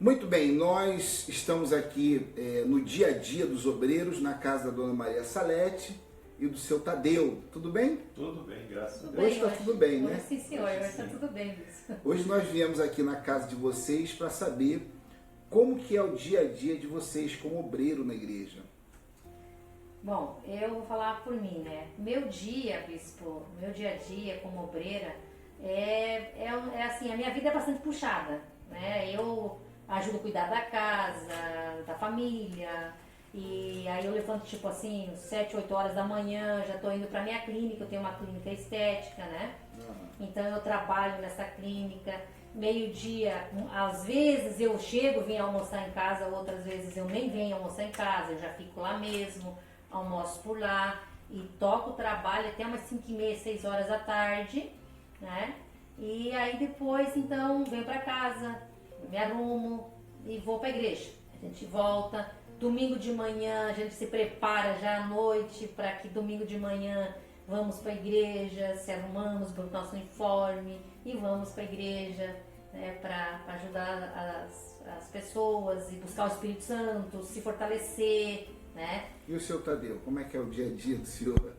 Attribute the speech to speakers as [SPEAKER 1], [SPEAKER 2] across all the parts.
[SPEAKER 1] Muito bem, nós estamos aqui no dia a dia dos obreiros, na casa da Dona Maria Salete e do seu Tadeu. Tudo bem?
[SPEAKER 2] Tudo bem, graças a Deus.
[SPEAKER 1] Hoje está tudo bem, né?
[SPEAKER 3] Sim, senhor, hoje está tudo bem, Luiz.
[SPEAKER 1] Hoje nós viemos aqui na casa de vocês para saber como que é o dia a dia de vocês como obreiro na igreja.
[SPEAKER 3] Bom, eu vou falar por mim, né? Meu dia, bispo, meu dia a dia como obreira é assim, a minha vida é bastante puxada, né? Eu ajudo a cuidar da casa, da família, e aí eu levanto tipo assim, 7, 8 horas da manhã, já estou indo para minha clínica, eu tenho uma clínica estética, né? Então eu trabalho nessa clínica, meio-dia, às vezes eu chego, venho almoçar em casa, outras vezes eu nem venho almoçar em casa, eu já fico lá mesmo, almoço por lá e toco o trabalho até umas 5h30, 6 horas da tarde, né? E aí depois então venho para casa, me arrumo e vou para a igreja. A gente volta, domingo de manhã a gente se prepara já à noite para que domingo de manhã vamos para a igreja, se arrumamos para o nosso uniforme e vamos para a igreja, né, para ajudar as pessoas e buscar o Espírito Santo, se fortalecer, né?
[SPEAKER 1] E o seu Tadeu, como é que é o dia a dia do senhor?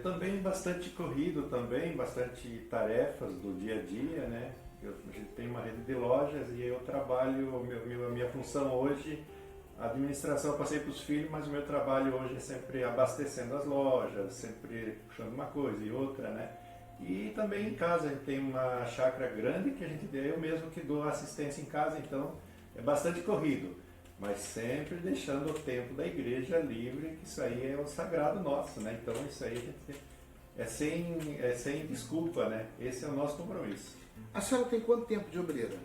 [SPEAKER 2] Também bastante corrido também, bastante tarefas do dia a dia, né? A gente tem uma rede de lojas e eu trabalho, minha função hoje, a administração eu passei para os filhos, mas o meu trabalho hoje é sempre abastecendo as lojas, sempre puxando uma coisa e outra, né? E também em casa, a gente tem uma chácara grande que eu mesmo que dou assistência em casa, então é bastante corrido, mas sempre deixando o tempo da igreja livre, que isso aí é o sagrado nosso, né? Então isso aí a gente é sem desculpa, né? Esse é o nosso compromisso.
[SPEAKER 1] A senhora tem quanto tempo de obreira?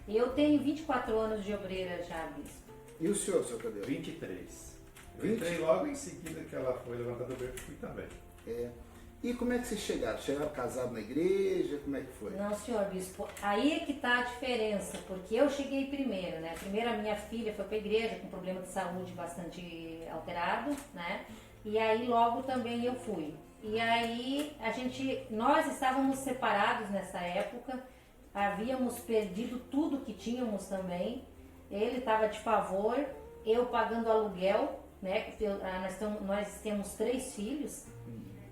[SPEAKER 1] Eu
[SPEAKER 3] tenho 24 anos de obreira já, bispo.
[SPEAKER 1] E o senhor, seu Tadeu?
[SPEAKER 2] 23. Eu entrei logo em seguida que ela foi levantada do berço, fui também.
[SPEAKER 1] E como é que vocês chegaram? Chegaram casados na igreja? Como é que foi?
[SPEAKER 3] Não, senhor bispo, aí é que está a diferença, porque eu cheguei primeiro, né? Primeiro a minha filha foi para a igreja com problema de saúde bastante alterado, né? E aí logo também eu fui. E aí nós estávamos separados nessa época, havíamos perdido tudo que tínhamos também. Ele estava de favor, eu pagando aluguel, né? Nós temos 3 filhos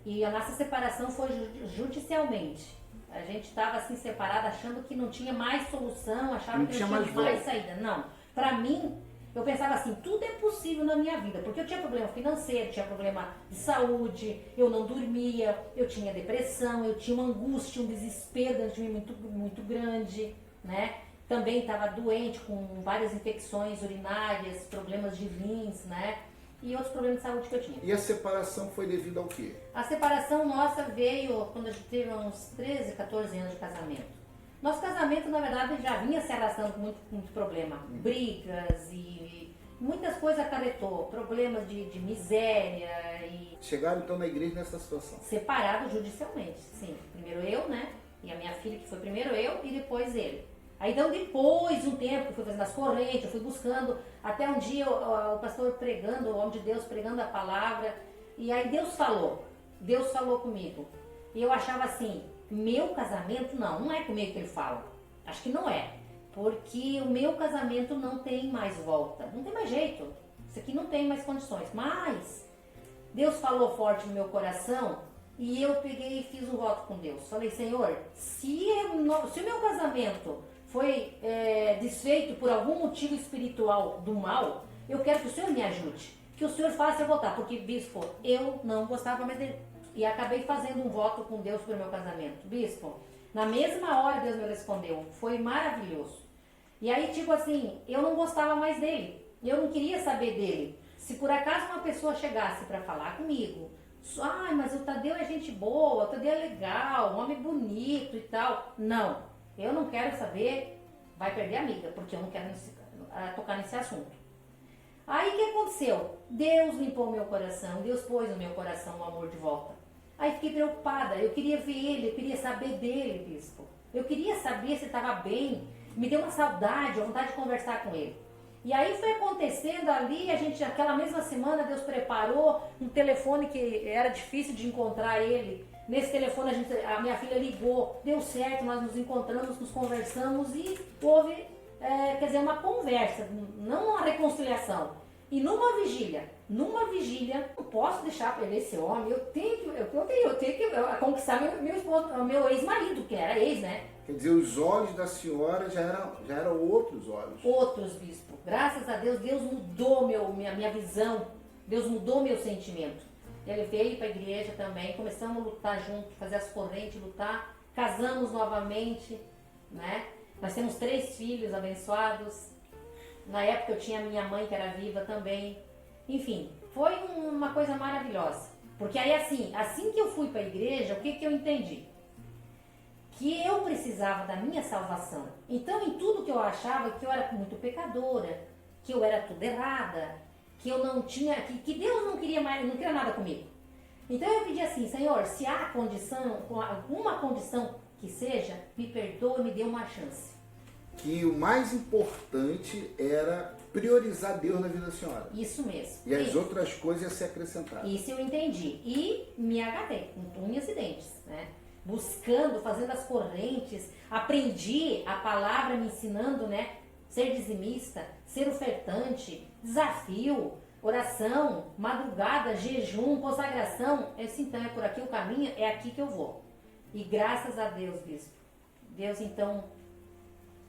[SPEAKER 3] e a nossa separação foi judicialmente. A gente estava assim separado, achando que não tinha mais solução, achava que não tinha mais saída. Não, para mim, eu pensava assim, tudo é possível na minha vida, porque eu tinha problema financeiro, tinha problema de saúde, eu não dormia, eu tinha depressão, eu tinha uma angústia, um desespero dentro de mim muito, muito grande, né? Também estava doente com várias infecções urinárias, problemas de rins, né? E outros problemas de saúde que eu tinha.
[SPEAKER 1] E a separação foi devido ao quê?
[SPEAKER 3] A separação nossa veio quando a gente teve uns 13, 14 anos de casamento. Nosso casamento, na verdade, já vinha se arrastando com muito problema. Brigas e muitas coisas acarretou. Problemas de miséria e...
[SPEAKER 1] Chegaram então na igreja nessa situação?
[SPEAKER 3] Separados judicialmente, sim. Primeiro eu, né? E a minha filha, que foi primeiro eu e depois ele. Aí então depois de um tempo, eu fui fazendo as correntes, eu fui buscando, até um dia o pastor pregando, o homem de Deus pregando a palavra, e aí Deus falou comigo. E eu achava assim, meu casamento não é comigo que ele fala, acho que não é, porque o meu casamento não tem mais volta, não tem mais jeito, isso aqui não tem mais condições, mas Deus falou forte no meu coração, e eu peguei e fiz um voto com Deus, falei, Senhor, se o meu casamento foi desfeito por algum motivo espiritual do mal, eu quero que o Senhor me ajude, que o Senhor faça eu voltar, porque, bispo, eu não gostava mais dele. E acabei fazendo um voto com Deus pelo meu casamento. Bispo, na mesma hora Deus me respondeu, foi maravilhoso. E aí, tipo assim, eu não gostava mais dele, eu não queria saber dele. Se por acaso uma pessoa chegasse para falar comigo, mas o Tadeu é gente boa, o Tadeu é legal, um homem bonito e tal. Não, eu não quero saber, vai perder a amiga, porque eu não quero tocar nesse assunto. Aí o que aconteceu? Deus limpou o meu coração, Deus pôs no meu coração o amor de volta. Aí fiquei preocupada, eu queria ver ele, eu queria saber dele, bispo. Eu queria saber se estava bem, me deu uma saudade, uma vontade de conversar com ele. E aí foi acontecendo ali, aquela mesma semana, Deus preparou um telefone que era difícil de encontrar ele. Nesse telefone a minha filha ligou, deu certo, nós nos encontramos, nos conversamos e houve quer dizer, uma conversa, não uma reconciliação. E numa vigília, eu posso deixar para ele esse homem, eu tenho que conquistar meu esposo, meu ex-marido, que era ex, né?
[SPEAKER 1] Quer dizer, os olhos da senhora já eram outros olhos.
[SPEAKER 3] Outros, bispo. Graças a Deus, Deus mudou minha visão, Deus mudou meu sentimento. Ele veio para a igreja também, começamos a lutar junto, fazer as correntes, lutar, casamos novamente, né? Nós temos 3 filhos abençoados. Na época eu tinha a minha mãe que era viva também. Enfim, foi uma coisa maravilhosa. Porque aí assim que eu fui para a igreja, o que eu entendi? Que eu precisava da minha salvação. Então, em tudo que eu achava que eu era muito pecadora, que eu era tudo errada, que eu não tinha, que Deus não queria mais, não queria nada comigo. Então eu pedi assim, Senhor, se há condição, alguma condição que seja, me perdoa e me dê uma chance.
[SPEAKER 1] Que o mais importante era priorizar Deus na vida da senhora.
[SPEAKER 3] Isso mesmo.
[SPEAKER 1] E as outras coisas iam ser acrescentadas.
[SPEAKER 3] Isso eu entendi. E me agarrei, com unhas e dentes, né? Buscando, fazendo as correntes, aprendi a palavra me ensinando, né? Ser dizimista, ser ofertante, desafio, oração, madrugada, jejum, consagração. Então é por aqui o caminho, é aqui que eu vou. E graças a Deus, bispo. Deus então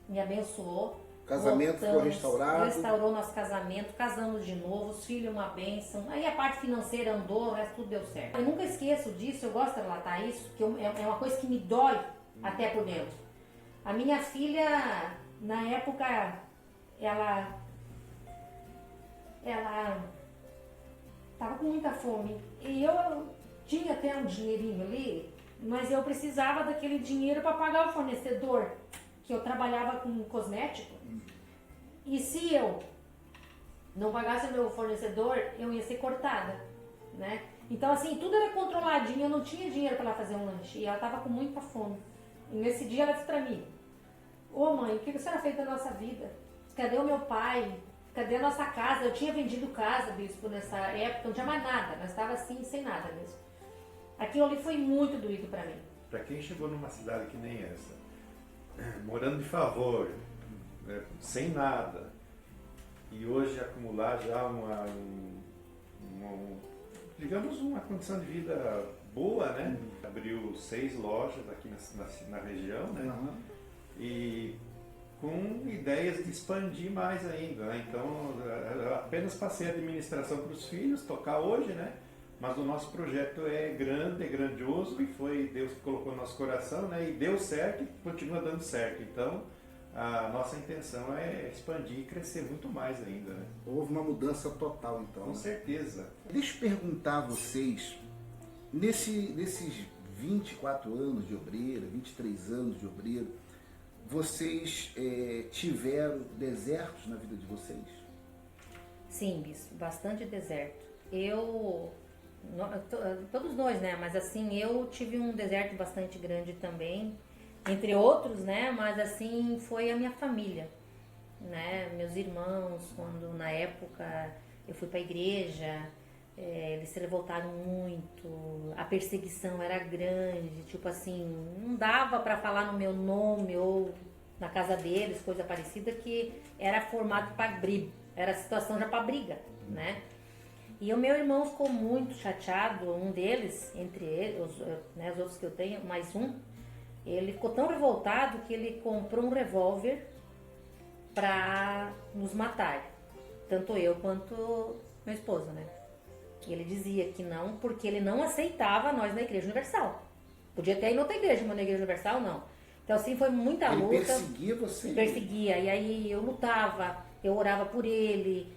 [SPEAKER 3] me abençoou.
[SPEAKER 1] O casamento ficou restaurado.
[SPEAKER 3] Restaurou nosso casamento, casamos de novo, os filhos uma bênção. Aí a parte financeira andou, o resto tudo deu certo. Eu nunca esqueço disso, eu gosto de relatar isso, que é uma coisa que me dói até por dentro. A minha filha, na época, ela estava com muita fome. E eu tinha até um dinheirinho ali, mas eu precisava daquele dinheiro para pagar o fornecedor, que eu trabalhava com cosmético. E se eu não pagasse o meu fornecedor, eu ia ser cortada, né? Então, assim, tudo era controladinho, eu não tinha dinheiro para ela fazer um lanche. E ela estava com muita fome. E nesse dia ela disse para mim, ô mãe, o que a senhora fez da nossa vida? Cadê o meu pai? Cadê a nossa casa? Eu tinha vendido casa, bispo, nessa época, não tinha mais nada. Nós estávamos assim, sem nada mesmo. Aquilo ali foi muito doído para mim.
[SPEAKER 2] Para quem chegou numa cidade que nem essa, morando de favor, sem nada, e hoje acumular já digamos, uma condição de vida boa, né? Abriu 6 lojas aqui na região, né?
[SPEAKER 1] Uhum.
[SPEAKER 2] E com ideias de expandir mais ainda, né? Então, eu apenas passei a administração para os filhos, tocar hoje, né? Mas o nosso projeto é grande, é grandioso, e foi Deus que colocou no nosso coração, né? E deu certo e continua dando certo. Então, a nossa intenção é expandir e crescer muito mais ainda, né?
[SPEAKER 1] Houve uma mudança total, então.
[SPEAKER 2] Com certeza.
[SPEAKER 1] Deixa eu perguntar a vocês, nesses 24 anos de obreiro, 23 anos de obreiro, vocês tiveram desertos na vida de vocês?
[SPEAKER 3] Sim, bispo, bastante deserto. Todos nós, né? Mas assim, eu tive um deserto bastante grande também, entre outros, né? Mas assim, foi a minha família, né? Meus irmãos, quando na época eu fui para a igreja, eles se revoltaram muito, a perseguição era grande, tipo assim, não dava para falar no meu nome ou na casa deles, coisa parecida, que era formato para briga, era situação já para briga, né? E o meu irmão ficou muito chateado, um deles, entre eles, os outros que eu tenho, mais um, ele ficou tão revoltado que ele comprou um revólver para nos matar, tanto eu quanto meu esposo, né? E ele dizia que não, porque ele não aceitava nós na Igreja Universal. Podia até ir em outra igreja, mas na Igreja Universal não. Então assim, foi muita luta.
[SPEAKER 1] Ele perseguia você?
[SPEAKER 3] Perseguia, e aí eu lutava, eu orava por ele.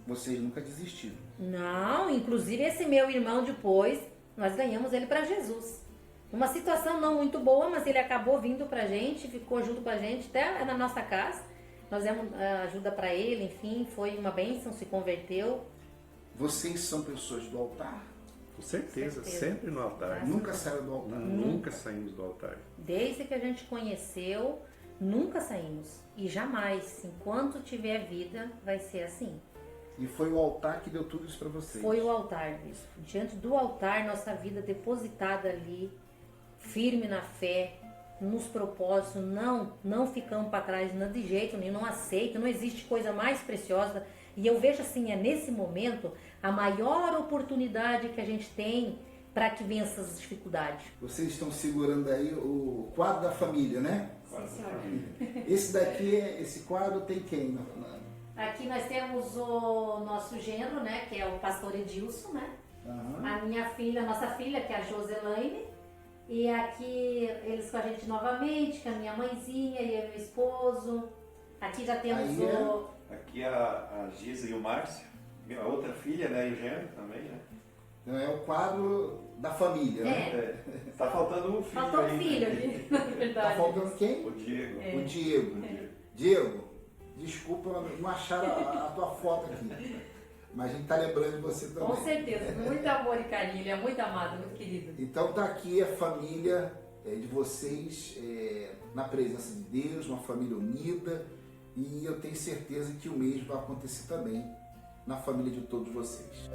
[SPEAKER 1] Vocês nunca desistiram?
[SPEAKER 3] Não, inclusive esse meu irmão depois, nós ganhamos ele para Jesus. Uma situação não muito boa, mas ele acabou vindo pra gente, ficou junto com a gente até na nossa casa. Nós demos ajuda para ele, enfim, foi uma bênção, se converteu.
[SPEAKER 1] Vocês são pessoas do altar?
[SPEAKER 2] Com certeza, sempre no altar.
[SPEAKER 1] Nunca saiu do altar?
[SPEAKER 2] Nunca saímos do altar.
[SPEAKER 3] Desde que a gente conheceu, nunca saímos. E jamais, enquanto tiver vida, vai ser assim.
[SPEAKER 1] E foi o altar que deu tudo isso para vocês?
[SPEAKER 3] Foi o altar, bispo. Diante do altar, nossa vida depositada ali, firme na fé, nos propósitos, não ficamos para trás de jeito nenhum, não aceito, não existe coisa mais preciosa. E eu vejo assim, é nesse momento a maior oportunidade que a gente tem para que vença as dificuldades.
[SPEAKER 1] Vocês estão segurando aí o quadro da família, né?
[SPEAKER 3] Sim, senhor.
[SPEAKER 1] Esse daqui, esse quadro tem quem?
[SPEAKER 3] Aqui nós temos o nosso genro, né, que é o pastor Edilson, né?
[SPEAKER 1] Aham.
[SPEAKER 3] A minha filha, nossa filha, que é a Joselaine. E aqui eles com a gente novamente, com a minha mãezinha e o meu esposo. Aqui já temos
[SPEAKER 1] Aí é-
[SPEAKER 3] o...
[SPEAKER 2] Aqui a Giza e o Márcio, a outra filha, né, e o genro também, né?
[SPEAKER 1] Então é o quadro da família, né?
[SPEAKER 3] É,
[SPEAKER 2] Tá faltando um filho
[SPEAKER 3] faltou um
[SPEAKER 2] aí,
[SPEAKER 3] filho
[SPEAKER 2] né?
[SPEAKER 3] aqui, na
[SPEAKER 1] Tá
[SPEAKER 3] verdade.
[SPEAKER 1] faltando quem?
[SPEAKER 2] O Diego.
[SPEAKER 1] O Diego. Diego, desculpa não achar a tua foto aqui. Mas a gente tá lembrando de você também.
[SPEAKER 3] Com certeza, muito amor e carinho, ele é muito amado, muito querido.
[SPEAKER 1] Então tá aqui a família de vocês na presença de Deus, uma família unida, e eu tenho certeza que o mesmo vai acontecer também na família de todos vocês.